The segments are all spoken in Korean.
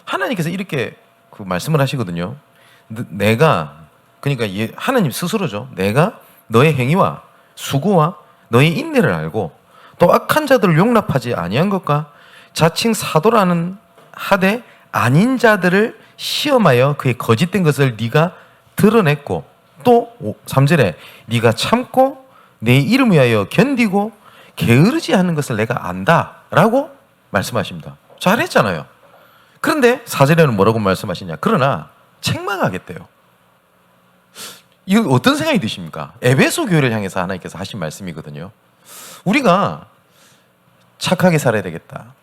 하나님께서 이렇게 그 말씀을 하시거든요. 내가, 그러니까 하나님 스스로죠. 내가 너의 행위와 수고와 너의 인내를 알고 또 악한 자들을 용납하지 아니한 것과 자칭 사도라는 하되 아닌 자들을 시험하여 그의 거짓된 것을 네가 드러냈고 또 3절에 네가 참고 내 이름 위하여 견디고 게으르지 않은 것을 내가 안다라고 말씀하십니다. 잘했잖아요. 그런데 4절에는 뭐라고 말씀하시냐? 그러나 책망하겠대요. 이거 어떤 생각이 드십니까? 에베소 교회를 향해서 하나님께서 하신 말씀이거든요. 우리가 착하게 살아야 되겠다.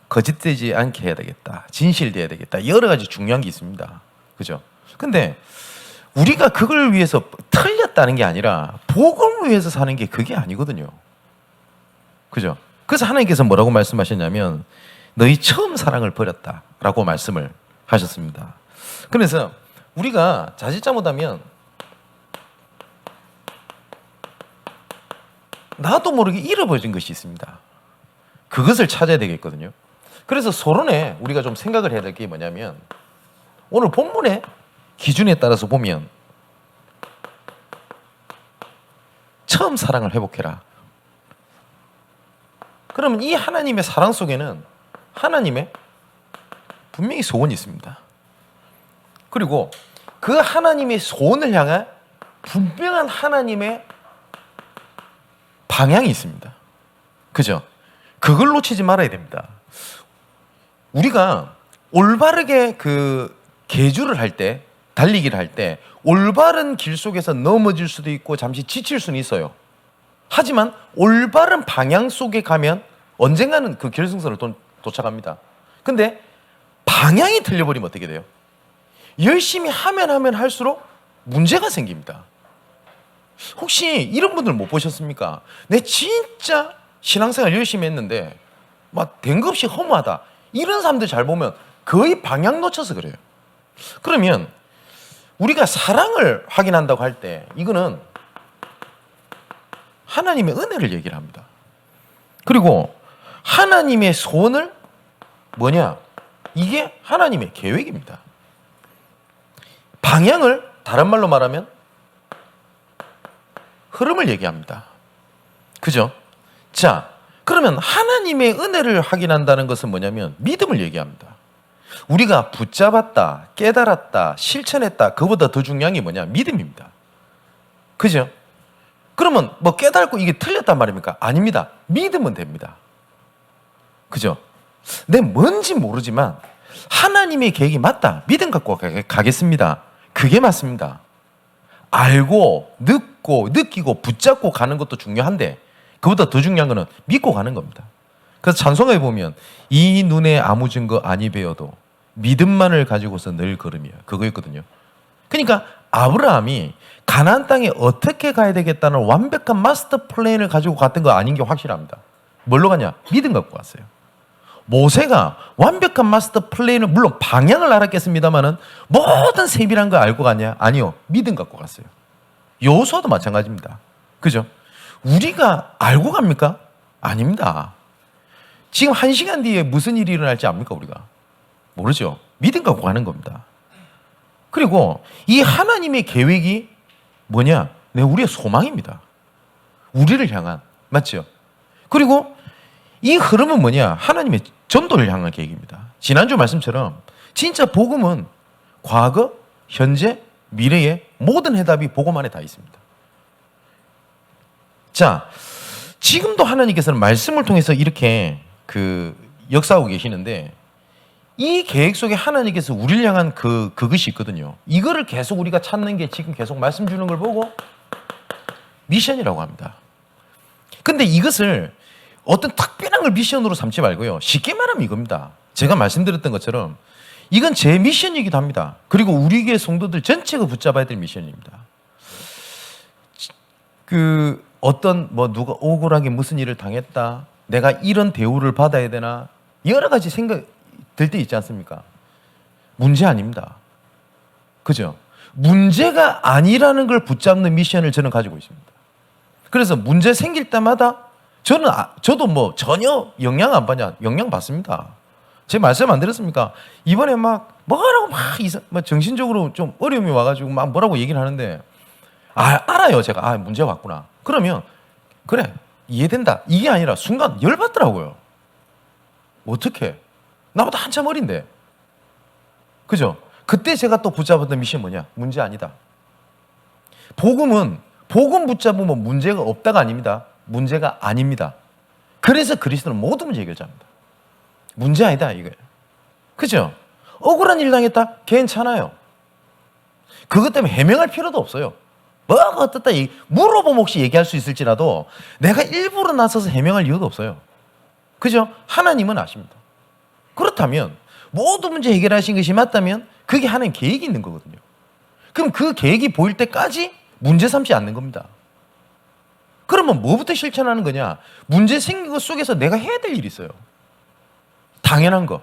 거짓되지 않게 해야 되겠다. 진실되어야 되겠다. 여러 가지 중요한 게 있습니다. 그죠? 근데 우리가 그걸 위해서 틀렸다는 게 아니라 복음을 위해서 사는 게 그게 아니거든요. 그죠? 그래서 하나님께서 뭐라고 말씀하셨냐면 너희 처음 사랑을 버렸다라고 말씀을 하셨습니다. 그래서 우리가 자칫 잘못하면 나도 모르게 잃어버린 것이 있습니다. 그것을 찾아야 되겠거든요. 그래서 서론에 우리가 좀 생각을 해야 될 게 뭐냐면 오늘 본문의 기준에 따라서 보면 처음 사랑을 회복해라. 그러면 이 하나님의 사랑 속에는 하나님의 분명히 소원이 있습니다. 그리고 그 하나님의 소원을 향한 분명한 하나님의 방향이 있습니다. 그죠? 그걸 놓치지 말아야 됩니다. 우리가 올바르게 그 계주를 할 때, 달리기를 할 때 올바른 길 속에서 넘어질 수도 있고 잠시 지칠 수는 있어요. 하지만 올바른 방향 속에 가면 언젠가는 그 결승선을 도착합니다. 근데 방향이 틀려버리면 어떻게 돼요? 열심히 하면 할수록 문제가 생깁니다. 혹시 이런 분들 못 보셨습니까? 내 진짜 신앙생활 열심히 했는데 막 된 거 없이 허무하다. 이런 사람들 잘 보면 거의 방향 놓쳐서 그래요. 그러면 우리가 사랑을 확인한다고 할 때 이거는 하나님의 은혜를 얘기를 합니다. 그리고 하나님의 소원을 뭐냐? 이게 하나님의 계획입니다. 방향을 다른 말로 말하면 흐름을 얘기합니다. 그죠? 자, 그러면 하나님의 은혜를 확인한다는 것은 뭐냐면 믿음을 얘기합니다. 우리가 붙잡았다, 깨달았다, 실천했다, 그보다 더 중요한 게 뭐냐? 믿음입니다. 그죠? 그러면 뭐 깨달고 이게 틀렸단 말입니까? 아닙니다. 믿으면 됩니다. 그죠? 내 뭔지 모르지만 하나님의 계획이 맞다. 믿음 갖고 가겠습니다. 그게 맞습니다. 알고 느끼고 붙잡고 가는 것도 중요한데 그보다 더 중요한 거는 믿고 가는 겁니다. 그래서 찬송가에 보면 이 눈에 아무 증거 아니 배어도 믿음만을 가지고서 늘 걸으며 그거였거든요. 그러니까 아브라함이 가나안 땅에 어떻게 가야 되겠다는 완벽한 마스터 플랜을 가지고 갔던 거 아닌 게 확실합니다. 뭘로 가냐? 믿음 갖고 갔어요. 모세가 완벽한 마스터 플랜을 물론 방향을 알았겠습니다만은 모든 세밀한 거 알고 갔냐? 아니요. 믿음 갖고 갔어요. 여호수아도 마찬가지입니다. 그죠? 우리가 알고 갑니까? 아닙니다. 지금 1시간 뒤에 무슨 일이 일어날지 압니까? 우리가? 모르죠. 믿음 갖고 가는 겁니다. 그리고 이 하나님의 계획이 뭐냐? 우리의 소망입니다. 우리를 향한. 맞죠? 그리고 이 흐름은 뭐냐? 하나님의 전도를 향한 계획입니다. 지난주 말씀처럼 진짜 복음은 과거, 현재, 미래의 모든 해답이 복음 안에 다 있습니다. 자, 지금도 하나님께서는 말씀을 통해서 이렇게 역사하고 계시는데 이 계획 속에 하나님께서 우리를 향한 그것이 있거든요. 이거를 계속 우리가 찾는 게 지금 계속 말씀 주는 걸 보고 미션이라고 합니다. 근데 이것을 어떤 특별한 걸 미션으로 삼지 말고요. 쉽게 말하면 이겁니다. 제가 말씀드렸던 것처럼 이건 제 미션이기도 합니다. 그리고 우리 교회 성도들 전체가 붙잡아야 될 미션입니다. 어떤 누가 억울하게 무슨 일을 당했다. 내가 이런 대우를 받아야 되나. 여러 가지 생각 들 때 있지 않습니까? 문제 아닙니다. 그죠? 문제가 아니라는 걸 붙잡는 미션을 저는 가지고 있습니다. 그래서 문제 생길 때마다 저도 뭐 전혀 영향 안 받냐? 영향 받습니다. 제 말씀 안 들었습니까? 이번에 막 뭐라고 막 정신적으로 좀 어려움이 와가지고 막 뭐라고 얘기를 하는데 알아요. 제가 문제 왔구나. 그러면 그래 이해된다. 이게 아니라 순간 열받더라고요. 어떻게? 나보다 한참 어린데. 그죠? 그때 제가 또 붙잡았던 미션이 뭐냐? 문제 아니다. 복음 붙잡으면 문제가 없다가 아닙니다. 문제가 아닙니다. 그래서 그리스도는 모든 문제 해결자입니다. 문제 아니다 이거예요. 그죠? 억울한 일 당했다? 괜찮아요. 그것 때문에 해명할 필요도 없어요. 뭐가 어떻다 물어보면 혹시 얘기할 수 있을지라도 내가 일부러 나서서 해명할 이유도 없어요. 그죠? 하나님은 아십니다. 그렇다면 모든 문제 해결하신 것이 맞다면 그게 하나님 계획이 있는 거거든요. 그럼 그 계획이 보일 때까지 문제 삼지 않는 겁니다. 그러면 뭐부터 실천하는 거냐? 문제 생긴 것 속에서 내가 해야 될 일이 있어요. 당연한 거.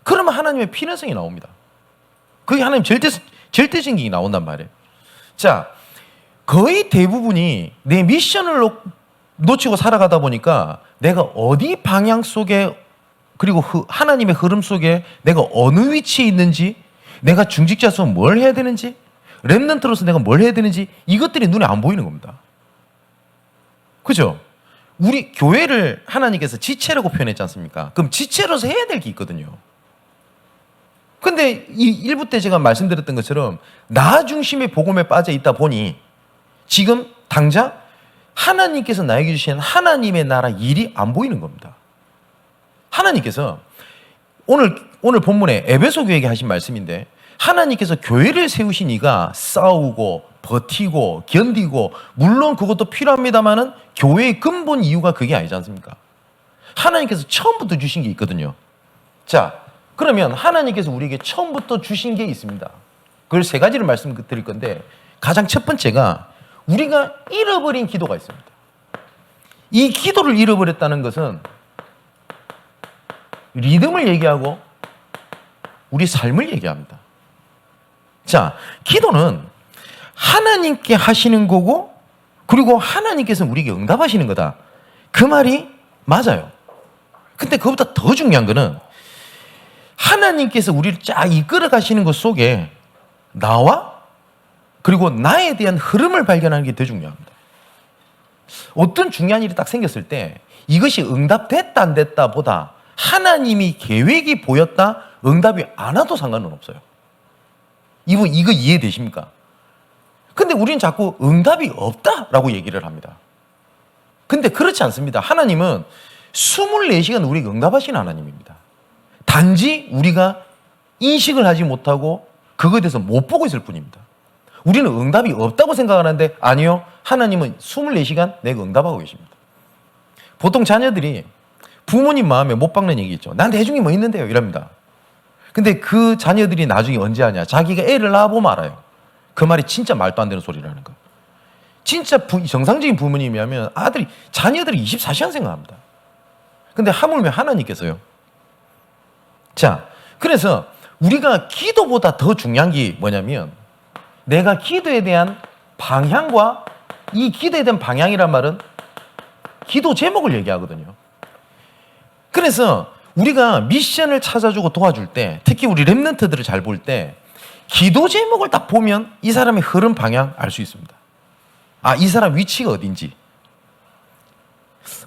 그러면 하나님의 필요성이 나옵니다. 그게 하나님 절대성격이 나온단 말이에요. 자, 거의 대부분이 내 미션을 놓치고 살아가다 보니까 내가 어디 방향 속에 그리고 하나님의 흐름 속에 내가 어느 위치에 있는지, 내가 중직자로서 뭘 해야 되는지, 렘넌트로서 내가 뭘 해야 되는지 이것들이 눈에 안 보이는 겁니다. 그죠? 우리 교회를 하나님께서 지체라고 표현했지 않습니까? 그럼 지체로서 해야 될 게 있거든요. 근데 이 1부 때 제가 말씀드렸던 것처럼 나 중심의 복음에 빠져 있다 보니 지금 당장 하나님께서 나에게 주신 하나님의 나라 일이 안 보이는 겁니다. 하나님께서 오늘 본문에 에베소 교회에게 하신 말씀인데 하나님께서 교회를 세우신 이가 싸우고 버티고 견디고 물론 그것도 필요합니다만은 교회의 근본 이유가 그게 아니지 않습니까? 하나님께서 처음부터 주신 게 있거든요. 자, 그러면 하나님께서 우리에게 처음부터 주신 게 있습니다. 그걸 세 가지를 말씀드릴 건데 가장 첫 번째가 우리가 잃어버린 기도가 있습니다. 이 기도를 잃어버렸다는 것은 리듬을 얘기하고 우리 삶을 얘기합니다. 자, 기도는 하나님께 하시는 거고 그리고 하나님께서 우리에게 응답하시는 거다. 그 말이 맞아요. 근데 그보다 더 중요한 거는 하나님께서 우리를 쫙 이끌어 가시는 것 속에 나와 그리고 나에 대한 흐름을 발견하는 게 더 중요합니다. 어떤 중요한 일이 딱 생겼을 때 이것이 응답됐다 안 됐다 보다 하나님이 계획이 보였다 응답이 안 와도 상관은 없어요. 이거 이해되십니까? 근데 우리는 자꾸 응답이 없다라고 얘기를 합니다. 근데 그렇지 않습니다. 하나님은 24시간 우리에게 응답하시는 하나님입니다. 단지 우리가 인식을 하지 못하고 그거에 대해서 못 보고 있을 뿐입니다. 우리는 응답이 없다고 생각하는데 아니요. 하나님은 24시간 내가 응답하고 계십니다. 보통 자녀들이 부모님 마음에 못 박는 얘기 있죠. 나한테 해준 게 뭐 있는데요? 이럽니다. 근데 그 자녀들이 나중에 언제 하냐? 자기가 애를 낳아보면 알아요. 그 말이 진짜 말도 안 되는 소리라는 거. 진짜 정상적인 부모님이라면 자녀들이 24시간 생각합니다. 근데 하물며 하나님께서요. 자, 그래서 우리가 기도보다 더 중요한 게 뭐냐면 내가 기도에 대한 방향과 이 기도에 대한 방향이란 말은 기도 제목을 얘기하거든요. 그래서 우리가 미션을 찾아주고 도와줄 때 특히 우리 렘넌트들을 잘 볼 때 기도 제목을 딱 보면 이 사람의 흐름 방향 알 수 있습니다. 이 사람 위치가 어딘지.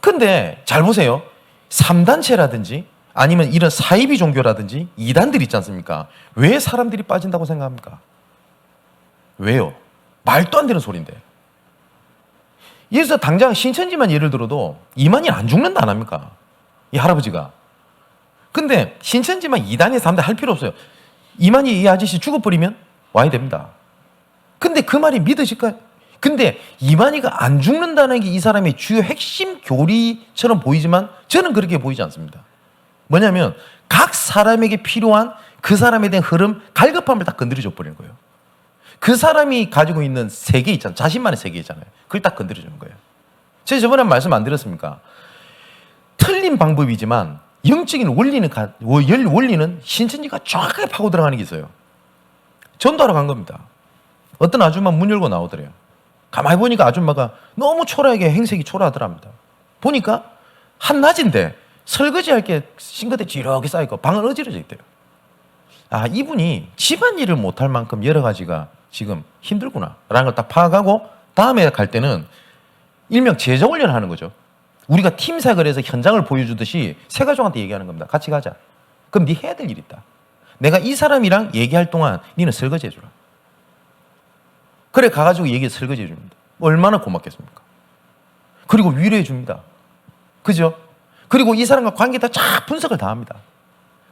근데 잘 보세요. 3단체라든지 아니면 이런 사이비 종교라든지 이단들 있지 않습니까? 왜 사람들이 빠진다고 생각합니까? 왜요? 말도 안 되는 소리인데. 예를 들어 당장 신천지만 예를 들어도 이만희 안 죽는다 안 합니까? 이 할아버지가. 근데 신천지만 2단에 3단 할 필요 없어요. 이만희 이 아저씨 죽어버리면 와야 됩니다. 근데 그 말이 믿으실까요? 근데 이만희가 안 죽는다는 게 이 사람의 주요 핵심 교리처럼 보이지만 저는 그렇게 보이지 않습니다. 뭐냐면 각 사람에게 필요한 그 사람에 대한 흐름, 갈급함을 딱 건드려줘 버리는 거예요. 그 사람이 가지고 있는 세계 있잖아요. 자신만의 세계 있잖아요. 그걸 딱 건드려주는 거예요. 제가 저번에 말씀 안 드렸습니까? 틀린 방법이지만 영적인 원리는 신천지가 정확하게 파고 들어가는 게 있어요. 전도하러 간 겁니다. 어떤 아줌마 문 열고 나오더래요. 가만히 보니까 아줌마가 너무 초라하게 행색이 초라하더랍니다. 보니까 한낮인데 설거지할 게 싱크대에 이렇게 쌓여있고 방은 어지러져 있대요. 아, 이분이 집안일을 못할 만큼 여러 가지가 지금 힘들구나 라는 걸 딱 파악하고 다음에 갈 때는 일명 재정훈련을 하는 거죠. 우리가 팀사역을 해서 현장을 보여주듯이 세 가족한테 얘기하는 겁니다. 같이 가자. 그럼 네 해야 될 일이 있다. 내가 이 사람이랑 얘기할 동안 니는 설거지 해주라. 그래 가가지고 얘기 설거지 해줍니다. 얼마나 고맙겠습니까? 그리고 위로해 줍니다. 그죠? 그리고 이 사람과 관계 다 쫙 분석을 다 합니다.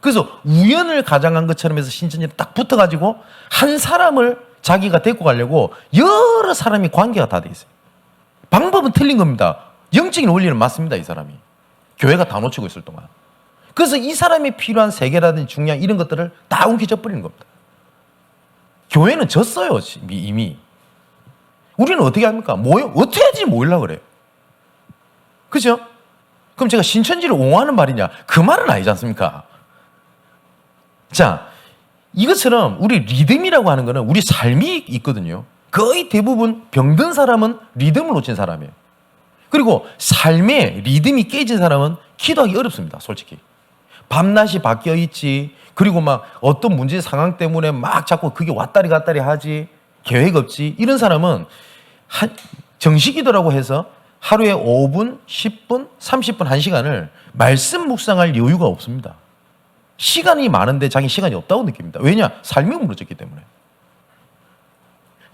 그래서 우연을 가장한 것처럼 해서 신천지에 딱 붙어가지고 한 사람을 자기가 데리고 가려고 여러 사람이 관계가 다 돼 있어요. 방법은 틀린 겁니다. 영적인 원리는 맞습니다. 이 사람이. 교회가 다 놓치고 있을 동안. 그래서 이 사람이 필요한 세계라든지 중요한 이런 것들을 다 움켜쥐어버리는 겁니다. 교회는 졌어요. 이미. 우리는 어떻게 합니까? 어떻게 해야지 모이려고 그래요. 그죠? 그럼 제가 신천지를 옹호하는 말이냐? 그 말은 아니지 않습니까? 자, 이것처럼 우리 리듬이라고 하는 거는 우리 삶이 있거든요. 거의 대부분 병든 사람은 리듬을 놓친 사람이에요. 그리고 삶의 리듬이 깨진 사람은 기도하기 어렵습니다. 솔직히. 밤낮이 바뀌어 있지. 그리고 막 어떤 문제 상황 때문에 막 자꾸 그게 왔다리 갔다리 하지. 계획 없지. 이런 사람은 정식기도라고 해서 하루에 5분, 10분, 30분, 1시간을 말씀 묵상할 여유가 없습니다. 시간이 많은데 자기 시간이 없다고 느낍니다. 왜냐? 삶이 무너졌기 때문에.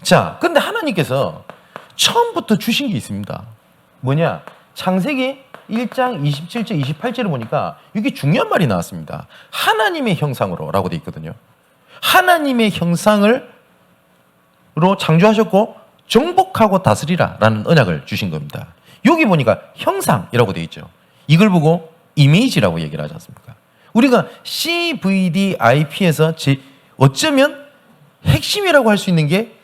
자, 근데 하나님께서 처음부터 주신 게 있습니다. 뭐냐? 창세기 1장 27절, 28절을 보니까 이게 중요한 말이 나왔습니다. 하나님의 형상으로 라고 되어 있거든요. 하나님의 형상으로 창조하셨고 정복하고 다스리라 라는 언약을 주신 겁니다. 여기 보니까 형상이라고 되어 있죠. 이걸 보고 이미지라고 얘기를 하지 않습니까? 우리가 CVDIP에서 어쩌면 핵심이라고 할 수 있는 게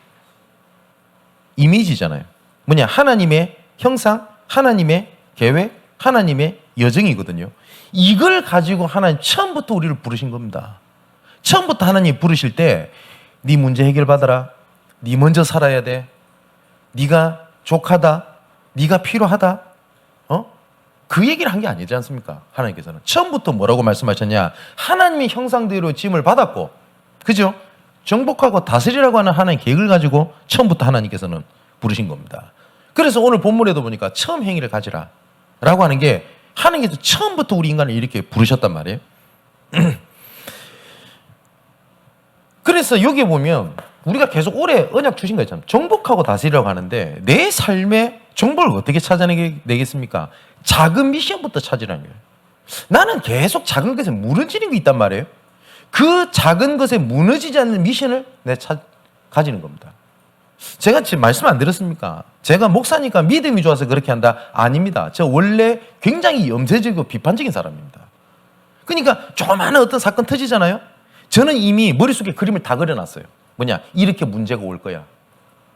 이미지잖아요. 뭐냐? 하나님의 형상, 하나님의 계획, 하나님의 여정이거든요. 이걸 가지고 하나님 처음부터 우리를 부르신 겁니다. 처음부터 하나님 부르실 때 네 문제 해결받아라. 네 먼저 살아야 돼. 네가 족하다. 네가 필요하다. 그 얘기를 한 게 아니지 않습니까? 하나님께서는. 처음부터 뭐라고 말씀하셨냐? 하나님의 형상대로 짐을 받았고, 그죠? 정복하고 다스리라고 하는 하나님의 계획을 가지고 처음부터 하나님께서는 부르신 겁니다. 그래서 오늘 본문에도 보니까 처음 행위를 가지라 라고 하는 게 하나님께서 처음부터 우리 인간을 이렇게 부르셨단 말이에요. 그래서 여기 보면 우리가 계속 오래 언약 주신 거 있잖아요. 정복하고 다스리라고 하는데 내 삶의 정복을 어떻게 찾아내겠습니까? 작은 미션부터 찾으라는 거예요. 나는 계속 작은 것에 무너지는 게 있단 말이에요. 그 작은 것에 무너지지 않는 미션을 내가 가지는 겁니다. 제가 지금 말씀 안 드렸습니까? 제가 목사니까 믿음이 좋아서 그렇게 한다? 아닙니다. 저 원래 굉장히 염세적이고 비판적인 사람입니다. 그러니까 조그마한 어떤 사건 터지잖아요. 저는 이미 머릿속에 그림을 다 그려놨어요. 뭐냐? 이렇게 문제가 올 거야.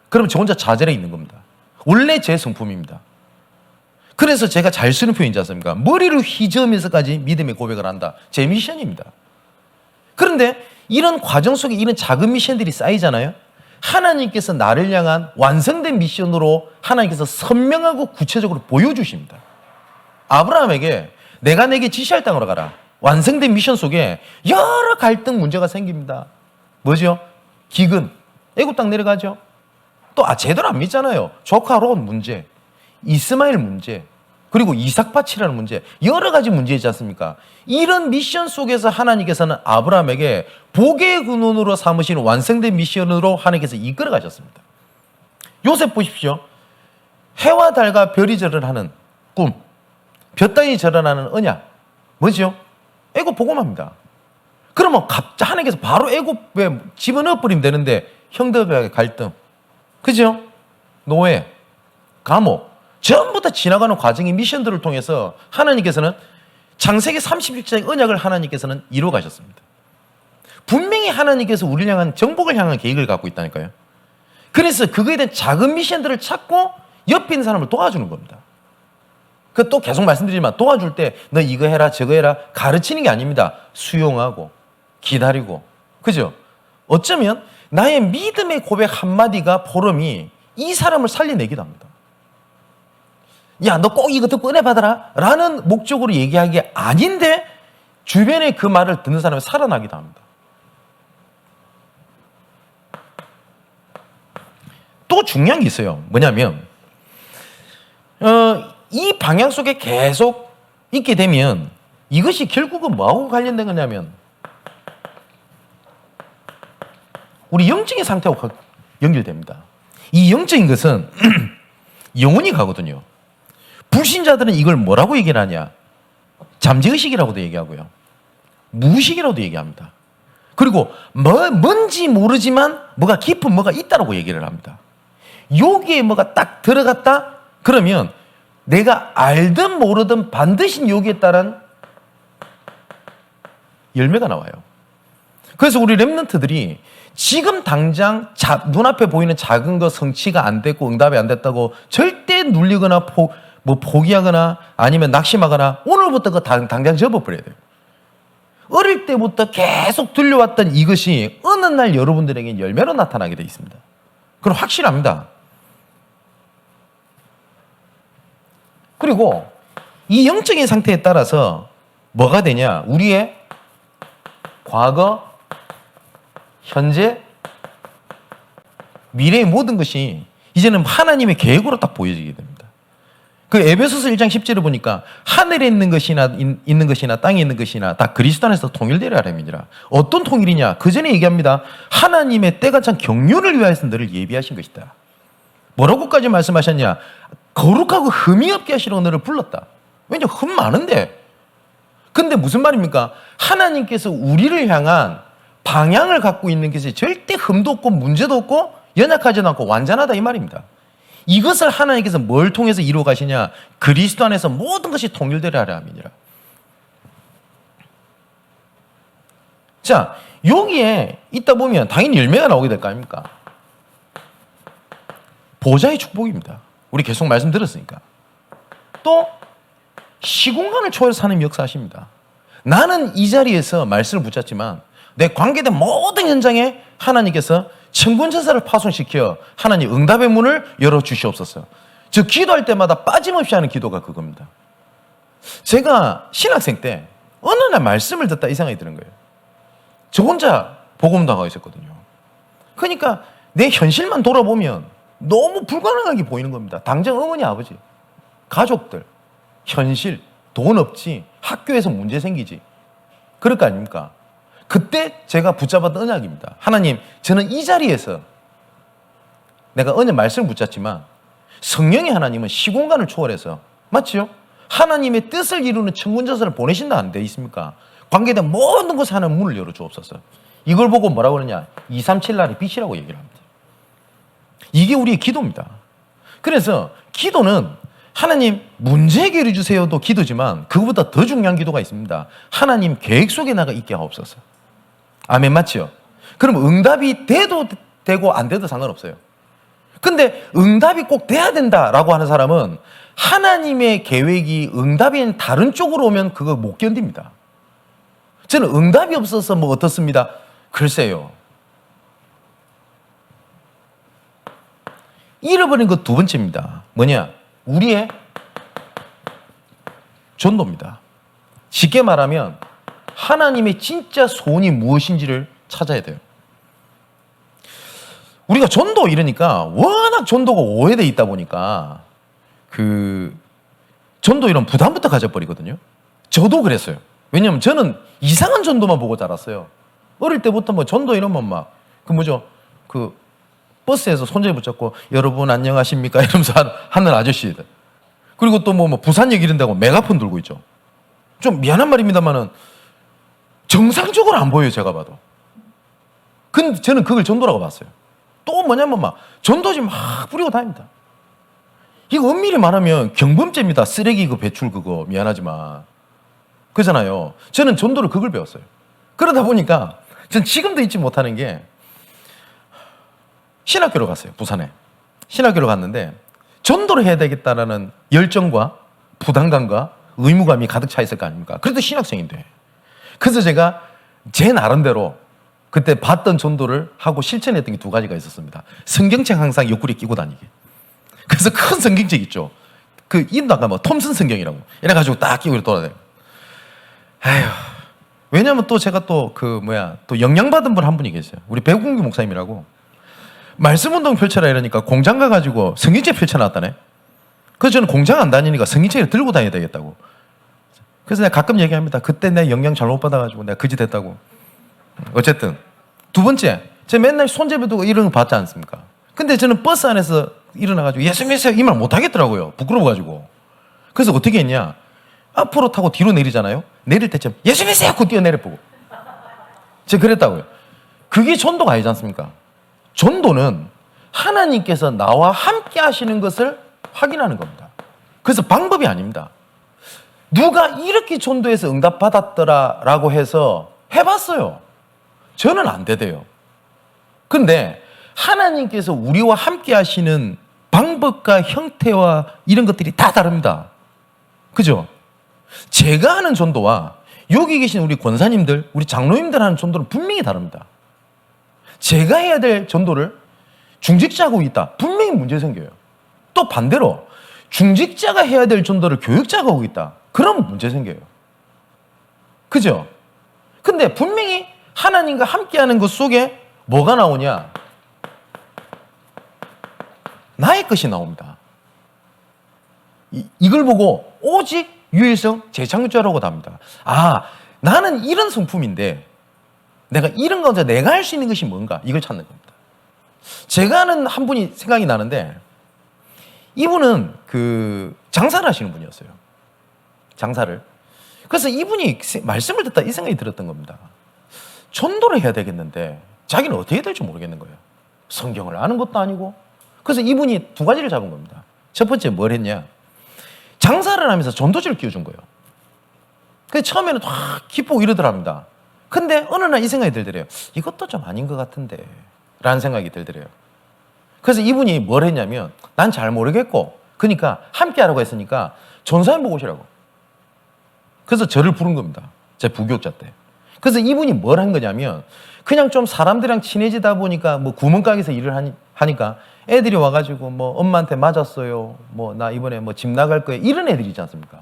그럼 저 혼자 좌절해 있는 겁니다. 원래 제 성품입니다. 그래서 제가 잘 쓰는 표현이지 않습니까? 머리를 휘저으면서까지 믿음의 고백을 한다. 제 미션입니다. 그런데 이런 과정 속에 이런 작은 미션들이 쌓이잖아요. 하나님께서 나를 향한 완성된 미션으로 하나님께서 선명하고 구체적으로 보여주십니다. 아브라함에게 내가 내게 지시할 땅으로 가라. 완성된 미션 속에 여러 갈등 문제가 생깁니다. 뭐죠? 기근, 애굽 땅 내려가죠. 또 제대로 안 믿잖아요. 조카 롯 문제, 이스마엘 문제, 그리고 이삭밭이라는 문제, 여러 가지 문제 있지 않습니까? 이런 미션 속에서 하나님께서는 아브라함에게 복의 근원으로 삼으신 완성된 미션으로 하나님께서 이끌어 가셨습니다. 요셉 보십시오. 해와 달과 별이 절연하는 꿈, 볕땅이 절연하는 언약, 뭐죠? 애굽 복음합니다. 그러면 갑자기 하나님께서 바로 애굽에 집어넣어 버리면 되는데 형제들과의 갈등, 그죠? 노예, 감옥, 전부 다 지나가는 과정의 미션들을 통해서 하나님께서는 창세기 36장의 언약을 하나님께서는 이루어 가셨습니다. 분명히 하나님께서 우리를 향한 정복을 향한 계획을 갖고 있다니까요. 그래서 그거에 대한 작은 미션들을 찾고 옆에 있는 사람을 도와주는 겁니다. 그 또 계속 말씀드리지만 도와줄 때 너 이거 해라 저거 해라 가르치는 게 아닙니다. 수용하고 기다리고, 그죠? 어쩌면 나의 믿음의 고백 한마디가 보름이 이 사람을 살려내기도 합니다. 야, 너 꼭 이거 듣고 은혜 받아라 라는 목적으로 얘기한 게 아닌데 주변에 그 말을 듣는 사람이 살아나기도 합니다. 또 중요한 게 있어요. 뭐냐면 이 방향 속에 계속 있게 되면 이것이 결국은 뭐하고 관련된 거냐면 우리 영적인 상태하고 연결됩니다. 이 영적인 것은 영혼이 가거든요. 불신자들은 이걸 뭐라고 얘기를 하냐? 잠재의식이라고도 얘기하고요. 무의식이라고도 얘기합니다. 그리고 뭔지 모르지만 뭐가 깊은 뭐가 있다라고 얘기를 합니다. 여기에 뭐가 딱 들어갔다? 그러면 내가 알든 모르든 반드시 여기에 따른 열매가 나와요. 그래서 우리 렘넌트들이 지금 당장 눈앞에 보이는 작은 거 성취가 안 됐고 응답이 안 됐다고 절대 눌리거나 포기하거나 아니면 낙심하거나 오늘부터 그거 당장 접어버려야 돼요. 어릴 때부터 계속 들려왔던 이것이 어느 날 여러분들에게 열매로 나타나게 돼 있습니다. 그럼 확실합니다. 그리고 이 영적인 상태에 따라서 뭐가 되냐? 우리의 과거, 현재, 미래의 모든 것이 이제는 하나님의 계획으로 딱 보여지게 됩니다. 그 에베소서 1장 10절을 보니까 하늘에 있는 것이나 땅에 있는 것이나 다 그리스도 안에서 통일되려 하람이니라. 어떤 통일이냐? 그 전에 얘기합니다. 하나님의 때가 찬 경륜을 위하여서 너를 예비하신 것이다. 뭐라고까지 말씀하셨냐? 거룩하고 흠이 없게 하시려고 너를 불렀다. 왜냐? 흠 많은데. 근데 무슨 말입니까? 하나님께서 우리를 향한 방향을 갖고 있는 것이 절대 흠도 없고 문제도 없고 연약하지도 않고 완전하다 이 말입니다. 이것을 하나님께서 뭘 통해서 이루어 가시냐? 그리스도 안에서 모든 것이 통일되려 하려 함이니라. 자, 여기에 있다 보면 당연히 열매가 나오게 될 거 아닙니까? 보좌의 축복입니다. 우리 계속 말씀드렸으니까. 또 시공간을 초월해서 하나님 역사하십니다. 나는 이 자리에서 말씀을 붙잡지만 내 관계된 모든 현장에 하나님께서 천군천사를 파손시켜 하나님 응답의 문을 열어주시옵소서. 저 기도할 때마다 빠짐없이 하는 기도가 그겁니다. 제가 신학생 때 어느 날 말씀을 듣다 이 생각이 드는 거예요. 저 혼자 복음당하고 있었거든요. 그러니까 내 현실만 돌아보면 너무 불가능하게 보이는 겁니다. 당장 어머니, 아버지, 가족들, 현실, 돈 없지, 학교에서 문제 생기지. 그럴 거 아닙니까? 그때 제가 붙잡았던 언약입니다. 하나님, 저는 이 자리에서 내가 언약 말씀을 붙잡지만 성령의 하나님은 시공간을 초월해서 맞지요? 하나님의 뜻을 이루는 천군천사를 보내신다 안 돼 있습니까? 관계된 모든 것에 하나님 문을 열어주옵소서. 이걸 보고 뭐라고 그러냐? 237 날의 빛이라고 얘기를 합니다. 이게 우리의 기도입니다. 그래서 기도는 하나님 문제 해결해 주세요도 기도지만 그것보다 더 중요한 기도가 있습니다. 하나님 계획 속에 나가 있게 하옵소서. 아멘, 맞죠? 그럼 응답이 돼도 되고 안 돼도 상관없어요. 근데 응답이 꼭 돼야 된다라고 하는 사람은 하나님의 계획이 응답이 다른 쪽으로 오면 그거 못 견딥니다. 저는 응답이 없어서 뭐 어떻습니다? 글쎄요. 잃어버린 것 두 번째입니다. 뭐냐? 우리의 전도입니다. 쉽게 말하면 하나님의 진짜 소원이 무엇인지를 찾아야 돼요. 우리가 전도 이러니까 워낙 전도가 오해되어 있다 보니까 그 전도 이런 부담부터 가져버리거든요. 저도 그랬어요. 왜냐하면 저는 이상한 전도만 보고 자랐어요. 어릴 때부터 뭐 전도 이러면 막 그 버스에서 손잡이 붙잡고 여러분 안녕하십니까 이러면서 하는 아저씨들. 그리고 또 뭐 부산역 이런다고 메가폰 들고 있죠. 좀 미안한 말입니다만은 정상적으로 안 보여요, 제가 봐도. 근데 저는 그걸 전도라고 봤어요. 또 뭐냐면 막 전도지 막 뿌리고 다닙니다. 이거 엄밀히 말하면 경범죄입니다. 쓰레기 그 배출 그거 미안하지만. 그잖아요. 저는 전도를 그걸 배웠어요. 그러다 보니까 전 지금도 잊지 못하는 게 신학교로 갔어요. 부산에. 신학교로 갔는데 전도를 해야 되겠다라는 열정과 부담감과 의무감이 가득 차 있을 거 아닙니까? 그래도 신학생인데. 그래서 제가 제 나름대로 그때 봤던 전도를 하고 실천했던 게 두 가지가 있었습니다. 성경책 항상 옆구리에 끼고 다니기. 그래서 큰 성경책 있죠. 그 이름도 아까 뭐 톰슨 성경이라고 이래가지고 딱 끼고 돌아다녀요. 아휴. 왜냐면 또 제가 또 또 영향받은 분 한 분이 계세요. 우리 백운규 목사님이라고. 말씀운동 펼쳐라 이러니까 공장 가가지고 성경책 펼쳐놨다네. 그래서 저는 공장 안 다니니까 성경책을 들고 다녀야 되겠다고. 그래서 내가 가끔 얘기합니다. 그때 내가 영향 잘못 받아가지고 내가 그짓 했다고. 어쨌든 두 번째, 제가 맨날 손잡이 두고 이런 거 봤지 않습니까? 근데 저는 버스 안에서 일어나가지고 예수 믿으세요 이 말 못하겠더라고요. 부끄러워가지고. 그래서 어떻게 했냐, 앞으로 타고 뒤로 내리잖아요. 내릴 때쯤 예수 믿으세요 하고 뛰어내려보고. 제가 그랬다고요. 그게 전도가 아니지 않습니까? 전도는 하나님께서 나와 함께 하시는 것을 확인하는 겁니다. 그래서 방법이 아닙니다. 누가 이렇게 전도해서 응답받았더라 라고 해서 해봤어요. 저는 안 되대요. 근데 하나님께서 우리와 함께 하시는 방법과 형태와 이런 것들이 다 다릅니다. 그죠? 제가 하는 전도와 여기 계신 우리 권사님들, 우리 장로님들 하는 전도는 분명히 다릅니다. 제가 해야 될 전도를 중직자가 하고 있다. 분명히 문제 생겨요. 또 반대로 중직자가 해야 될 전도를 교육자가 하고 있다. 그럼 문제 생겨요. 그죠? 근데 분명히 하나님과 함께하는 것 속에 뭐가 나오냐? 나의 것이 나옵니다. 이걸 보고 오직 유일성 재창조라고 합니다. 아, 나는 이런 성품인데 내가 이런 거죠. 내가 할 수 있는 것이 뭔가 이걸 찾는 겁니다. 제가 아는 한 분이 생각이 나는데 이분은 그 장사를 하시는 분이었어요. 장사를. 그래서 이분이 말씀을 듣다 이 생각이 들었던 겁니다. 전도를 해야 되겠는데 자기는 어떻게 될지 모르겠는 거예요. 성경을 아는 것도 아니고. 그래서 이분이 두 가지를 잡은 겁니다. 첫 번째 뭘 했냐? 장사를 하면서 전도지를 끼워준 거예요. 그래서 처음에는 확 기쁘고 이러더랍니다. 근데 어느 날 이 생각이 들더래요. 이것도 좀 아닌 것 같은데 라는 생각이 들더래요. 그래서 이분이 뭘 했냐면 난 잘 모르겠고 그러니까 함께 하라고 했으니까 전사님 보고 오시라고. 그래서 저를 부른 겁니다. 제 부교육자 때. 그래서 이분이 뭘 한 거냐면 그냥 좀 사람들이랑 친해지다 보니까 뭐 구멍가게에서 일을 하니까 애들이 와가지고 뭐 엄마한테 맞았어요. 뭐 나 이번에 뭐 집 나갈 거예요. 이런 애들이 있지 않습니까?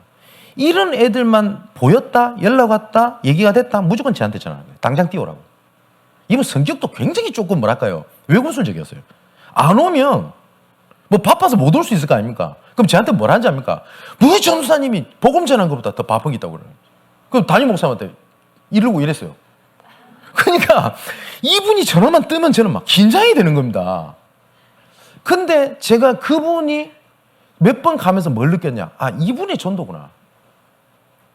이런 애들만 보였다, 연락 왔다, 얘기가 됐다, 무조건 저한테 전화하는 거예요. 당장 뛰어오라고. 이분 성격도 굉장히 조금 뭐랄까요? 외군술적이었어요. 안 오면 뭐 바빠서 못 올 수 있을 거 아닙니까? 그럼 저한테 뭘 하는지 압니까? 뭐 전도사님이 복음 전한 것보다 더 바쁜 게 있다고 그래요. 그럼 담임 목사님한테 이러고 이랬어요. 그러니까 이분이 전화만 뜨면 저는 막 긴장이 되는 겁니다. 근데 제가 그분이 몇 번 가면서 뭘 느꼈냐? 아, 이분의 전도구나.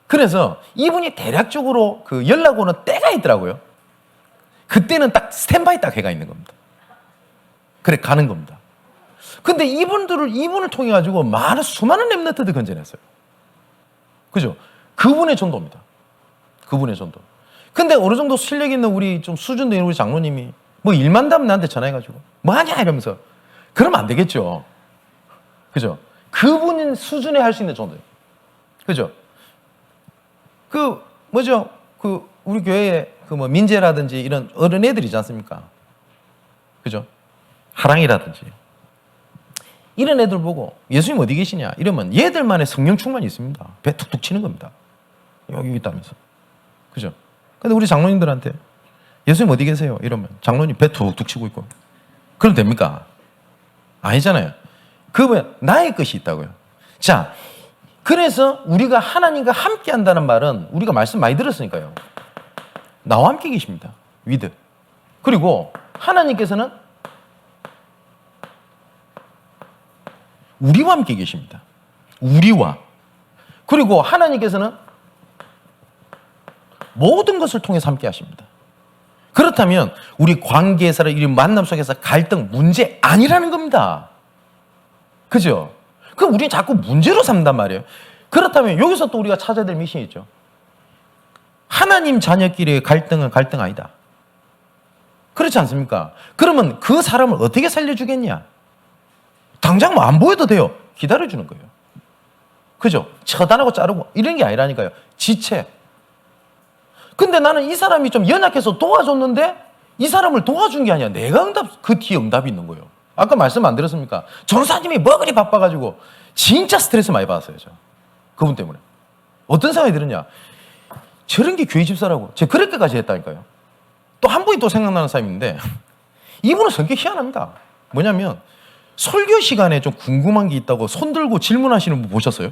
그래서 이분이 대략적으로 그 연락 오는 때가 있더라고요. 그때는 딱 스탠바이 딱 해가 있는 겁니다. 그래 가는 겁니다. 근데 이분을 통해 가지고 수많은 렘넌트들 건져냈어요. 그죠? 그분의 전도입니다. 그분의 전도. 근데 어느 정도 실력 있는 우리 좀 수준도 있는 우리 장로님이 뭐 일만 다면 나한테 전화해가지고 뭐 하냐 이러면서 그러면 안 되겠죠. 그죠? 그분 수준에 할 수 있는 전도예요. 그죠? 그 뭐죠? 그 우리 교회에 그 뭐 민재라든지 이런 어른 애들이지 않습니까? 그죠? 하랑이라든지 이런 애들 보고 예수님 어디 계시냐 이러면 얘들만의 성령 충만이 있습니다. 배 툭툭 치는 겁니다. 여기 있다면서. 그죠? 근데 우리 장로님들한테 예수님 어디 계세요? 이러면 장로님 배 툭툭 치고 있고 그럼 됩니까? 아니잖아요. 그거는 나의 것이 있다고요. 자, 그래서 우리가 하나님과 함께 한다는 말은 우리가 말씀 많이 들었으니까요. 나와 함께 계십니다. 위드. 그리고 하나님께서는 우리와 함께 계십니다. 우리와. 그리고 하나님께서는 모든 것을 통해서 함께 하십니다. 그렇다면 우리 관계에서 이 만남 속에서 갈등, 문제 아니라는 겁니다. 그죠? 그럼 우리는 자꾸 문제로 삼단 말이에요. 그렇다면 여기서 또 우리가 찾아야 될 미션이 있죠. 하나님 자녀끼리의 갈등은 갈등 아니다. 그렇지 않습니까? 그러면 그 사람을 어떻게 살려주겠냐? 당장 뭐 안 보여도 돼요. 기다려주는 거예요. 그죠? 처단하고 자르고 이런 게 아니라니까요. 지체. 근데 나는 이 사람이 좀 연약해서 도와줬는데 이 사람을 도와준 게 아니야. 내가 그 뒤에 응답이 있는 거예요. 아까 말씀 안 드렸습니까? 전사님이 뭐 그리 바빠가지고 진짜 스트레스 많이 받았어요. 저 그분 때문에. 어떤 생각이 들었냐? 저런 게 교회 집사라고. 제가 그렇게까지 했다니까요. 또 한 분이 또 생각나는 사람인데 이분은 성격이 희한합니다. 뭐냐면 설교 시간에 좀 궁금한 게 있다고 손 들고 질문하시는 분 보셨어요?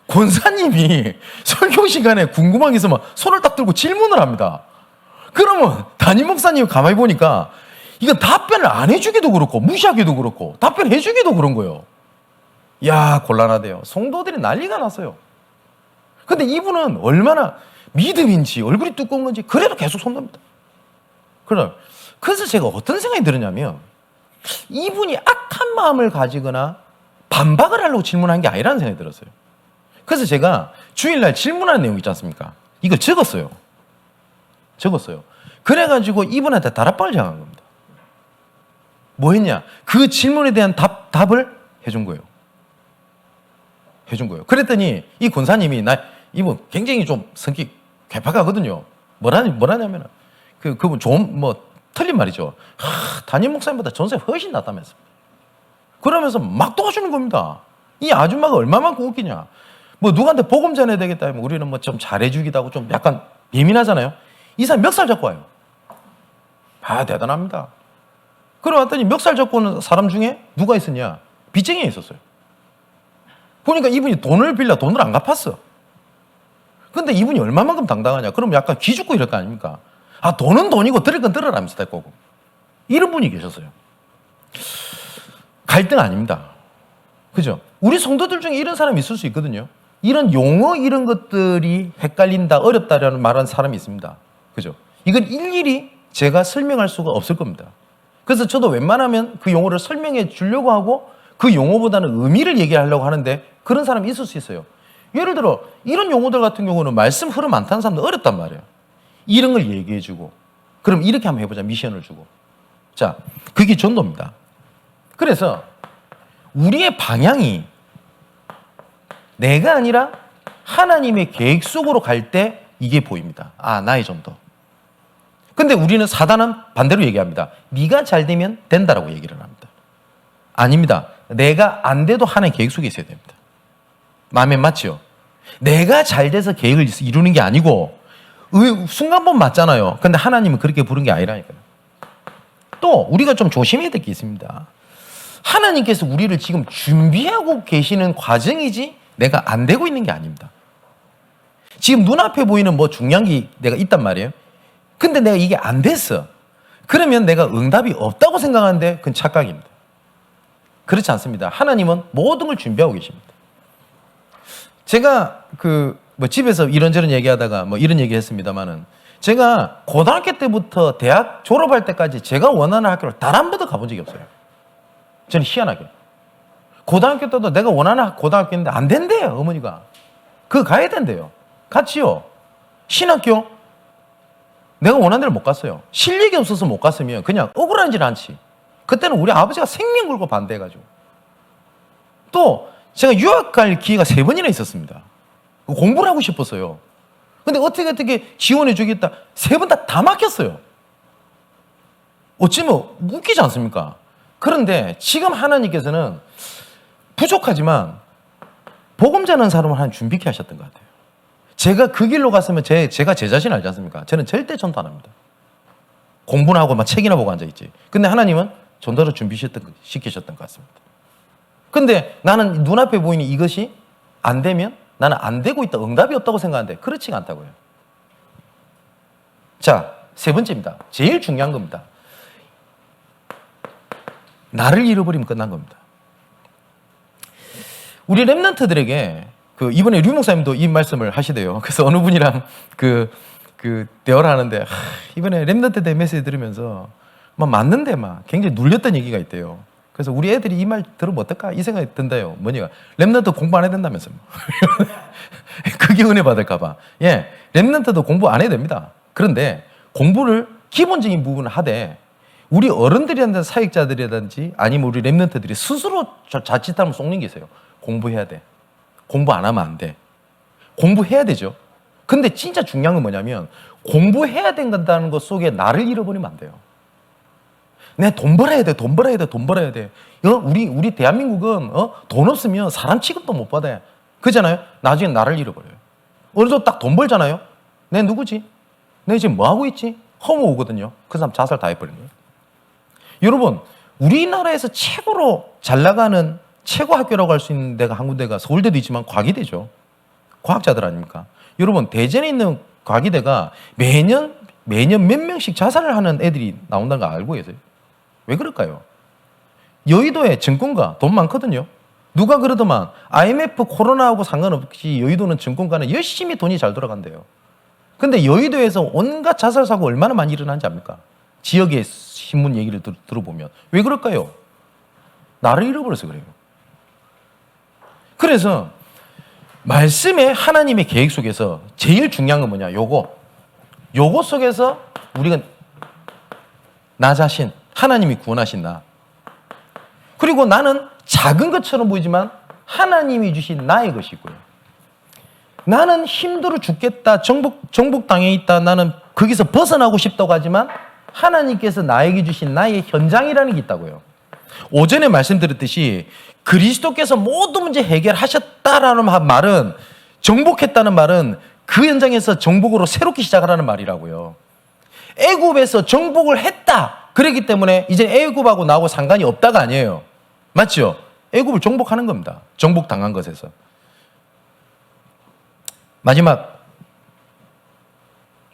권사님이 설교 시간에 궁금한 게 있으면 손을 딱 들고 질문을 합니다. 그러면 담임 목사님 가만히 보니까 이건 답변을 안 해주기도 그렇고 무시하기도 그렇고 답변해주기도 그런 거예요. 야, 곤란하대요. 성도들이 난리가 났어요. 근데 이분은 얼마나 믿음인지 얼굴이 두꺼운 건지 그래도 계속 손듭니다. 그래서 제가 어떤 생각이 들었냐면 이분이 악한 마음을 가지거나 반박을 하려고 질문한 게 아니라는 생각이 들었어요. 그래서 제가 주일날 질문하는 내용 있지 않습니까? 이걸 적었어요. 그래가지고 이분한테 다락방을 정한 겁니다. 뭐 했냐? 그 질문에 대한 답을 해준 거예요. 그랬더니 이 권사님이 이분 굉장히 좀 성격 괴팍하거든요. 뭐라냐면은 그분 좀 틀린 말이죠. 담임 목사님보다 전세 훨씬 낫다면서. 그러면서 막 도와주는 겁니다. 이 아줌마가 얼마만큼 웃기냐. 누구한테 복음 전해야 되겠다 하면 우리는 좀 잘해주기도 하고 좀 약간 예민하잖아요. 이 사람 멱살 잡고 와요. 대단합니다. 그러고 왔더니 멱살 잡고 오는 사람 중에 누가 있었냐? 빚쟁이가 있었어요. 보니까 이분이 돈을 빌려 돈을 안 갚았어. 근데 이분이 얼마만큼 당당하냐? 그럼 약간 기죽고 이럴 거 아닙니까? 돈은 돈이고 들을 건 들으라면서 될 거고. 이런 분이 계셨어요. 갈등 아닙니다. 그죠? 우리 성도들 중에 이런 사람이 있을 수 있거든요. 이런 용어 이런 것들이 헷갈린다, 어렵다라는 말하는 사람이 있습니다. 그죠? 이건 일일이 제가 설명할 수가 없을 겁니다. 그래서 저도 웬만하면 그 용어를 설명해 주려고 하고 그 용어보다는 의미를 얘기하려고 하는데 그런 사람이 있을 수 있어요. 예를 들어 이런 용어들 같은 경우는 말씀 흐름 안 타는 사람들 어렵단 말이에요. 이런 걸 얘기해 주고 그럼 이렇게 한번 해보자. 미션을 주고. 자, 그게 전도입니다. 그래서 우리의 방향이 내가 아니라 하나님의 계획 속으로 갈 때 이게 보입니다. 나의 전도. 근데 우리는 사단은 반대로 얘기합니다. 네가 잘 되면 된다라고 얘기를 합니다. 아닙니다. 내가 안 돼도 하나님의 계획 속에 있어야 됩니다. 마음에 맞죠? 내가 잘 돼서 계획을 이루는 게 아니고 순간번 맞잖아요. 근데 하나님은 그렇게 부른 게 아니라니까요. 또 우리가 좀 조심해야 될 게 있습니다. 하나님께서 우리를 지금 준비하고 계시는 과정이지 내가 안 되고 있는 게 아닙니다. 지금 눈앞에 보이는 중요한 게 내가 있단 말이에요. 근데 내가 이게 안 됐어. 그러면 내가 응답이 없다고 생각하는데 그건 착각입니다. 그렇지 않습니다. 하나님은 모든 걸 준비하고 계십니다. 제가 집에서 이런저런 얘기하다가 이런 얘기 했습니다만은 제가 고등학교 때부터 대학 졸업할 때까지 제가 원하는 학교를 단 한 번도 가본 적이 없어요. 저는 희한하게. 고등학교 때도 내가 원하는 고등학교인데 안 된대요, 어머니가. 그거 가야 된대요. 같이요. 신학교 내가 원하는 데를 못 갔어요. 실력이 없어서 못 갔으면 그냥 억울한지는 않지. 그때는 우리 아버지가 생명 걸고 반대해가지고. 또 제가 유학 갈 기회가 3번이나 있었습니다. 공부를 하고 싶었어요. 근데 어떻게 지원해 주겠다. 3번 다 막혔어요. 어찌면 웃기지 않습니까? 그런데 지금 하나님께서는 부족하지만 복음 전하는 사람을 하나 준비케 하셨던 것 같아요. 제가 그 길로 갔으면 제가 제 자신 알지 않습니까? 저는 절대 전도 안 합니다. 공부나 하고 막 책이나 보고 앉아있지. 근데 하나님은 전도를 준비시키셨던 것 같습니다. 근데 나는 눈앞에 보이는 이것이 안 되면 나는 안 되고 있다, 응답이 없다고 생각하는데 그렇지가 않다고요. 자, 3번째입니다. 제일 중요한 겁니다. 나를 잃어버리면 끝난 겁니다. 우리 랩런트들에게 이번에 류 목사님도 이 말씀을 하시대요. 그래서 어느 분이랑 대화를 하는데 이번에 랩런트 대 메시지 들으면서 맞는데 굉장히 눌렸던 얘기가 있대요. 그래서 우리 애들이 이 말 들으면 어떨까? 이 생각이 든다요. 뭐냐? 랩런트 공부 안 해야 된다면서. 그게 은혜 받을까 봐. 예, 랩런트도 공부 안 해야 됩니다. 그런데 공부를 기본적인 부분을 하되 우리 어른들이라든지 사역자들이라든지 아니면 우리 랩런트들이 스스로 자칫하면 속는 게 있어요. 공부해야 돼. 공부 안 하면 안 돼. 공부해야 되죠. 근데 진짜 중요한 건 뭐냐면 공부해야 된다는 것 속에 나를 잃어버리면 안 돼요. 내 돈 벌어야 돼, 돈 벌어야 돼, 돈 벌어야 돼. 우리 대한민국은 돈 없으면 사람 취급도 못 받아. 그잖아요. 나중에 나를 잃어버려요. 어느 정도 딱 돈 벌잖아요. 내 누구지? 내 지금 뭐 하고 있지? 허무 오거든요. 그 사람 자살 다 해버리는 거예요. 여러분, 우리나라에서 최고로 잘 나가는 최고 학교라고 할 수 있는 데가 한 군데가 서울대도 있지만 과기대죠. 과학자들 아닙니까? 여러분, 대전에 있는 과기대가 매년 몇 명씩 자살을 하는 애들이 나온다는 거 알고 계세요? 왜 그럴까요? 여의도에 증권가 돈 많거든요. 누가 그러더만 IMF 코로나하고 상관없이 여의도는 증권가는 열심히 돈이 잘 돌아간대요. 근데 여의도에서 온갖 자살 사고 얼마나 많이 일어나는지 압니까? 지역의 신문 얘기를 들어보면. 왜 그럴까요? 나를 잃어버려서 그래요. 그래서 말씀의 하나님의 계획 속에서 제일 중요한 건 뭐냐? 요거 속에서 우리가 나 자신, 하나님이 구원하신 나. 그리고 나는 작은 것처럼 보이지만 하나님이 주신 나의 것이고요. 나는 힘들어 죽겠다. 정복당해 있다. 나는 거기서 벗어나고 싶다고 하지만 하나님께서 나에게 주신 나의 현장이라는 게 있다고요. 오전에 말씀드렸듯이 그리스도께서 모든 문제 해결하셨다라는 말은, 정복했다는 말은 그 현장에서 정복으로 새롭게 시작하라는 말이라고요. 애굽에서 정복을 했다. 그렇기 때문에 이제 애굽하고 나하고 상관이 없다가 아니에요. 맞죠? 애굽을 정복하는 겁니다. 정복당한 것에서. 마지막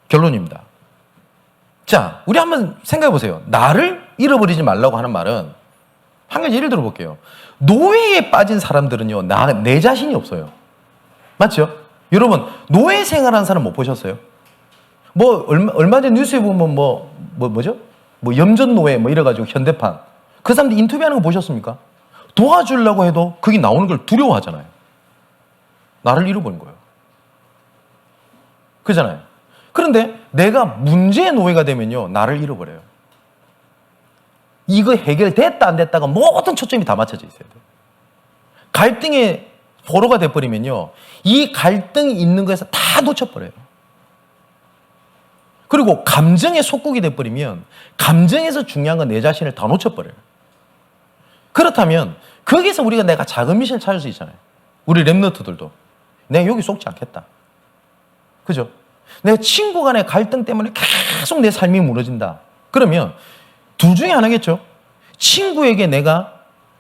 결론입니다. 자, 우리 한번 생각해 보세요. 나를 잃어버리지 말라고 하는 말은 한 가지 예를 들어 볼게요. 노예에 빠진 사람들은요, 내 자신이 없어요. 맞죠? 여러분, 노예 생활하는 사람 못 보셨어요? 얼마 전 뉴스에 보면 뭐죠? 염전 노예 이래가지고 현대판. 그 사람들 인터뷰하는 거 보셨습니까? 도와주려고 해도 거기 나오는 걸 두려워하잖아요. 나를 잃어버린 거예요. 그잖아요. 그런데 내가 문제의 노예가 되면요, 나를 잃어버려요. 이거 해결됐다 안 됐다가 모든 초점이 다 맞춰져 있어야 돼요. 갈등의 포로가 돼버리면요, 이 갈등이 있는 거에서 다 놓쳐버려요. 그리고 감정의 속국이 돼버리면 감정에서 중요한 건 내 자신을 다 놓쳐버려요. 그렇다면 거기서 우리가 내가 작은 미션을 찾을 수 있잖아요. 우리 랩너트들도 내가 여기 속지 않겠다. 그죠? 내가 친구 간의 갈등 때문에 계속 내 삶이 무너진다. 그러면 둘 중에 하나겠죠. 친구에게 내가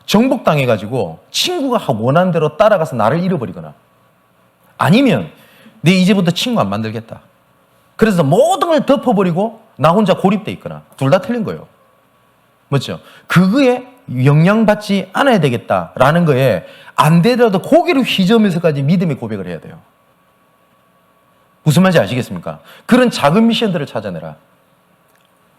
정복당해가지고 친구가 원하는 대로 따라가서 나를 잃어버리거나, 아니면 내 이제부터 친구 안 만들겠다. 그래서 모든 걸 덮어버리고 나 혼자 고립돼 있거나. 둘 다 틀린 거예요. 맞죠? 그거에 영향받지 않아야 되겠다라는 거에 안 되더라도 고개를 휘저으면서까지 믿음의 고백을 해야 돼요. 무슨 말인지 아시겠습니까? 그런 작은 미션들을 찾아내라.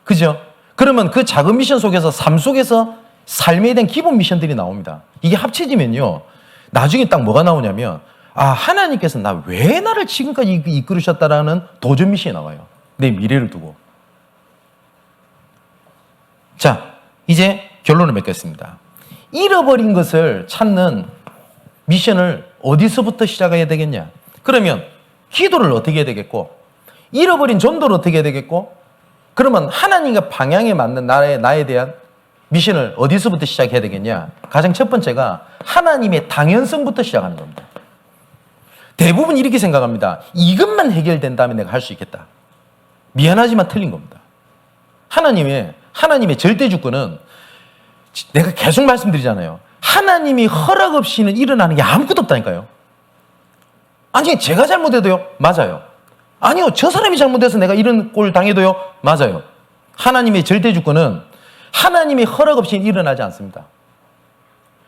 그죠? 그러면 그 작은 미션 속에서 삶 속에서 삶에 대한 기본 미션들이 나옵니다. 이게 합쳐지면요, 나중에 딱 뭐가 나오냐면, 하나님께서 왜 나를 지금까지 이끌으셨다라는 도전 미션이 나와요. 내 미래를 두고. 자, 이제 결론을 맺겠습니다. 잃어버린 것을 찾는 미션을 어디서부터 시작해야 되겠냐? 그러면 기도를 어떻게 해야 되겠고, 잃어버린 전도를 어떻게 해야 되겠고, 그러면 하나님과 방향에 맞는 나에 대한 미션을 어디서부터 시작해야 되겠냐? 가장 첫 번째가 하나님의 당연성부터 시작하는 겁니다. 대부분 이렇게 생각합니다. 이것만 해결된다면 내가 할 수 있겠다. 미안하지만 틀린 겁니다. 하나님의 절대 주권은, 내가 계속 말씀드리잖아요. 하나님이 허락 없이는 일어나는 게 아무것도 없다니까요. 아니, 제가 잘못해도요? 맞아요. 아니요, 저 사람이 잘못해서 내가 이런 꼴 당해도요? 맞아요. 하나님의 절대 주권은 하나님의 허락 없이는 일어나지 않습니다.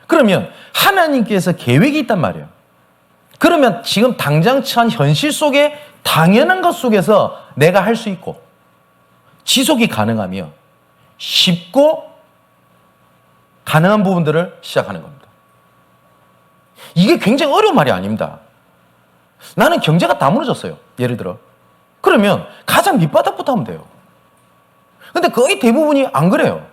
그러면 하나님께서 계획이 있단 말이에요. 그러면 지금 당장 처한 현실 속에 당연한 것 속에서 내가 할 수 있고 지속이 가능하며 쉽고 가능한 부분들을 시작하는 겁니다. 이게 굉장히 어려운 말이 아닙니다. 나는 경제가 다 무너졌어요. 예를 들어. 그러면 가장 밑바닥부터 하면 돼요. 근데 거의 대부분이 안 그래요.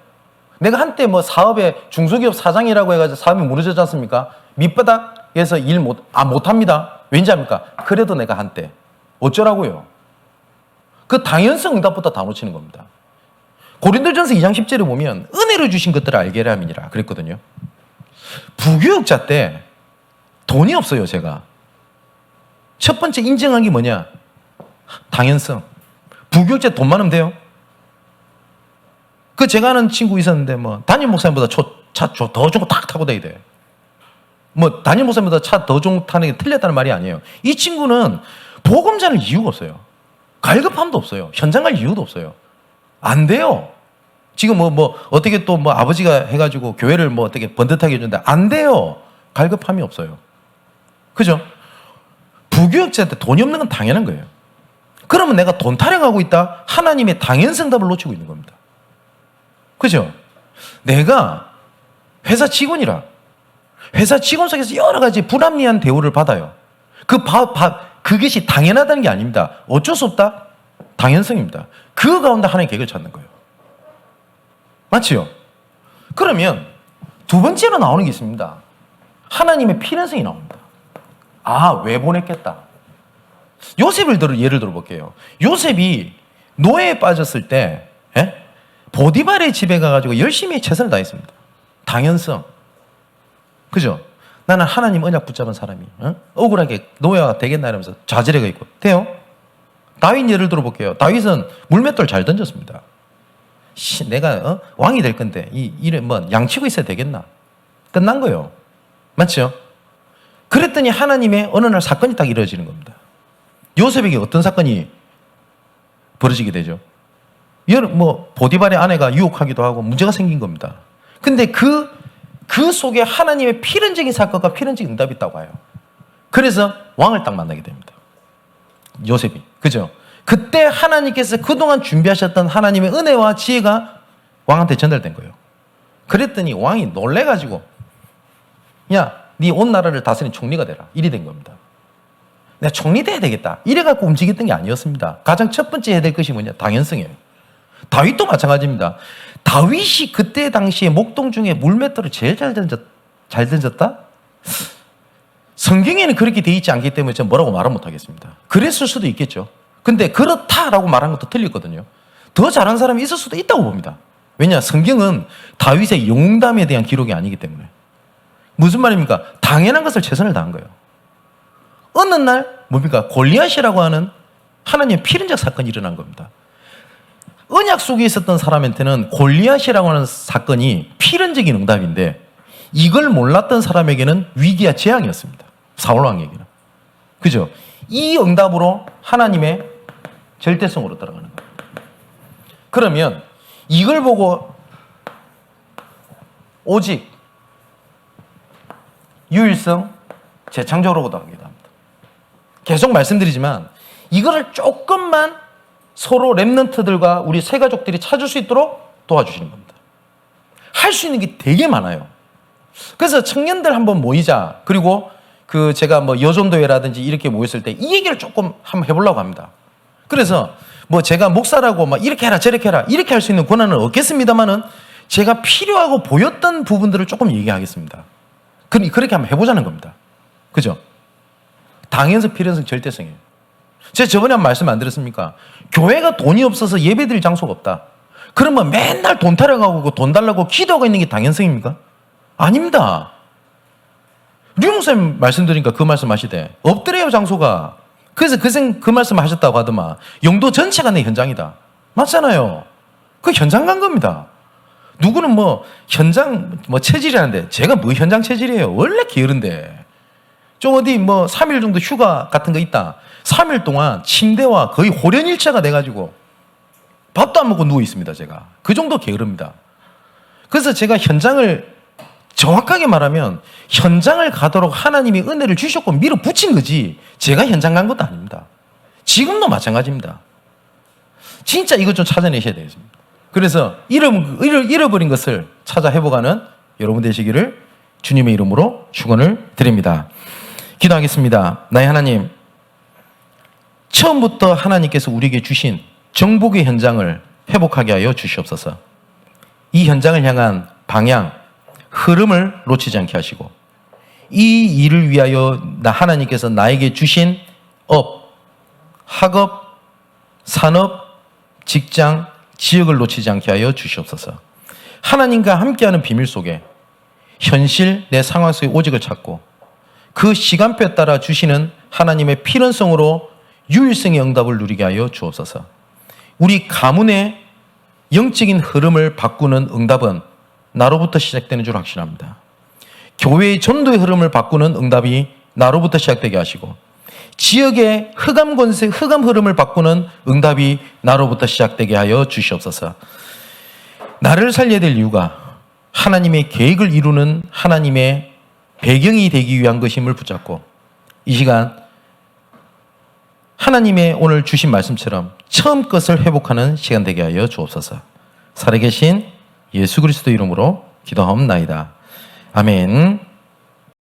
내가 한때 사업에 중소기업 사장이라고 해가지고 사업이 무너졌지 않습니까? 밑바닥에서 일 못합니다. 왠지 압니까? 그래도 내가 한때 어쩌라고요? 그 당연성 응답부터 다 놓치는 겁니다. 고린도전서 2장 10절에 보면 은혜로 주신 것들을 알게 함이니라 그랬거든요. 부교육자 때 돈이 없어요. 제가 첫 번째 인정한 게 뭐냐? 당연성. 부교육자 돈 많으면 돼요. 그 제가 아는 친구 있었는데 뭐 담임 목사님보다 차 더 좋은 거 딱 타고 다니대. 뭐 담임 목사님보다 차 더 좋은 거 타는 게 틀렸다는 말이 아니에요. 이 친구는 보금 자를 이유가 없어요. 갈급함도 없어요. 현장 갈 이유도 없어요. 안 돼요. 지금 뭐 어떻게 또 뭐 아버지가 해가지고 교회를 뭐 어떻게 번듯하게 해준다. 안 돼요. 갈급함이 없어요. 그죠? 부교육자한테 돈이 없는 건 당연한 거예요. 그러면 내가 돈 타령하고 있다? 하나님의 당연성답을 놓치고 있는 겁니다. 그죠? 내가 회사 직원이라 회사 직원 속에서 여러 가지 불합리한 대우를 받아요. 그것이 당연하다는 게 아닙니다. 어쩔 수 없다? 당연성입니다. 그 가운데 하나의 계획을 찾는 거예요. 맞지요? 그러면 두 번째로 나오는 게 있습니다. 하나님의 필연성이 나옵니다. 왜 보냈겠다. 요셉을 예를 들어볼게요. 요셉이 노예에 빠졌을 때 보디발의 집에 가가지고 열심히 최선을 다했습니다. 당연성. 그죠? 나는 하나님 언약 붙잡은 사람이 억울하게 노예가 되겠나 이러면서 좌절해가 있고. 돼요? 다윗 예를 들어볼게요. 다윗은 물맷돌 잘 던졌습니다. 내가 왕이 될 건데 이래 뭐 양치고 있어야 되겠나? 끝난 거예요. 맞죠? 그랬더니 하나님의 어느 날 사건이 딱 이루어지는 겁니다. 요셉에게 어떤 사건이 벌어지게 되죠? 보디발의 아내가 유혹하기도 하고 문제가 생긴 겁니다. 근데 그 속에 하나님의 필연적인 사건과 필연적인 응답이 있다고 해요. 그래서 왕을 딱 만나게 됩니다. 요셉이. 그죠? 그때 하나님께서 그동안 준비하셨던 하나님의 은혜와 지혜가 왕한테 전달된 거예요. 그랬더니 왕이 놀래가지고 야, 네 온 나라를 다스린 총리가 되라. 이리 된 겁니다. 내가 총리 돼야 되겠다. 이래갖고 움직였던 게 아니었습니다. 가장 첫 번째 해야 될 것이 뭐냐? 당연성이에요. 다윗도 마찬가지입니다. 다윗이 그때 당시에 목동 중에 물맷돌을 제일 잘 던졌다? 성경에는 그렇게 돼 있지 않기 때문에 제가 뭐라고 말은 못하겠습니다. 그랬을 수도 있겠죠. 근데 그렇다라고 말한 것도 틀렸거든요. 더 잘한 사람이 있을 수도 있다고 봅니다. 왜냐? 성경은 다윗의 용담에 대한 기록이 아니기 때문에. 무슨 말입니까? 당연한 것을 최선을 다한 거예요. 어느 날 뭡니까? 골리앗이라고 하는 하나님의 필연적 사건이 일어난 겁니다. 언약 속에 있었던 사람한테는 골리앗이라고 하는 사건이 필연적인 응답인데 이걸 몰랐던 사람에게는 위기와 재앙이었습니다. 사울 왕에게는. 그죠? 이 응답으로 하나님의 절대성으로 들어가는 거예요. 그러면 이걸 보고 오직 유일성, 재창조로도 하기도 합니다. 계속 말씀드리지만 이거를 조금만 서로 렘넌트들과 우리 새 가족들이 찾을 수 있도록 도와주시는 겁니다. 할 수 있는 게 되게 많아요. 그래서 청년들 한번 모이자. 그리고 제가 여존도회라든지 이렇게 모였을 때 이 얘기를 조금 한번 해보려고 합니다. 그래서 제가 목사라고 이렇게 해라 저렇게 해라 이렇게 할 수 있는 권한은 없겠습니다만은 제가 필요하고 보였던 부분들을 조금 얘기하겠습니다. 그렇게 한번 해보자는 겁니다. 그죠? 당연성, 필연성, 절대성이에요. 제가 저번에 한 말씀 안 드렸습니까? 교회가 돈이 없어서 예배드릴 장소가 없다. 그러면 맨날 돈 타령하고 돈 달라고 기도하고 있는 게 당연성입니까? 아닙니다. 류 목사님 말씀드리니까 그 말씀 하시대. 없더래요, 장소가. 그래서 그 말씀 하셨다고 하더만. 영도 전체가 내 현장이다. 맞잖아요. 그 현장 간 겁니다. 누구는 현장 체질이라는데 제가 현장 체질이에요. 원래 게으른데. 좀 어디 3일 정도 휴가 같은 거 있다. 3일 동안 침대와 거의 호련일체가 돼가지고 밥도 안 먹고 누워 있습니다, 제가. 그 정도 게으릅니다. 그래서 제가 현장을 정확하게 말하면 현장을 가도록 하나님이 은혜를 주셨고 밀어붙인 거지 제가 현장 간 것도 아닙니다. 지금도 마찬가지입니다. 진짜 이것 좀 찾아내셔야 되겠습니다. 그래서 잃어버린 것을 찾아 회복하는 여러분 되시기를 주님의 이름으로 축원을 드립니다. 기도하겠습니다. 나의 하나님, 처음부터 하나님께서 우리에게 주신 정복의 현장을 회복하게 하여 주시옵소서. 이 현장을 향한 방향, 흐름을 놓치지 않게 하시고 이 일을 위하여 하나님께서 나에게 주신 업, 학업, 산업, 직장, 지역을 놓치지 않게 하여 주시옵소서. 하나님과 함께하는 비밀 속에 현실 내 상황 속에 오직을 찾고 그 시간표에 따라 주시는 하나님의 필연성으로 유일성의 응답을 누리게 하여 주옵소서. 우리 가문의 영적인 흐름을 바꾸는 응답은 나로부터 시작되는 줄 확신합니다. 교회의 전도의 흐름을 바꾸는 응답이 나로부터 시작되게 하시고 지역의 흑암 권세, 흑암 흐름을 바꾸는 응답이 나로부터 시작되게 하여 주시옵소서. 나를 살려야 될 이유가 하나님의 계획을 이루는 하나님의 배경이 되기 위한 것임을 붙잡고 이 시간 하나님의 오늘 주신 말씀처럼 처음 것을 회복하는 시간 되게 하여 주옵소서. 살아계신 예수 그리스도 이름으로 기도하옵나이다. 아멘.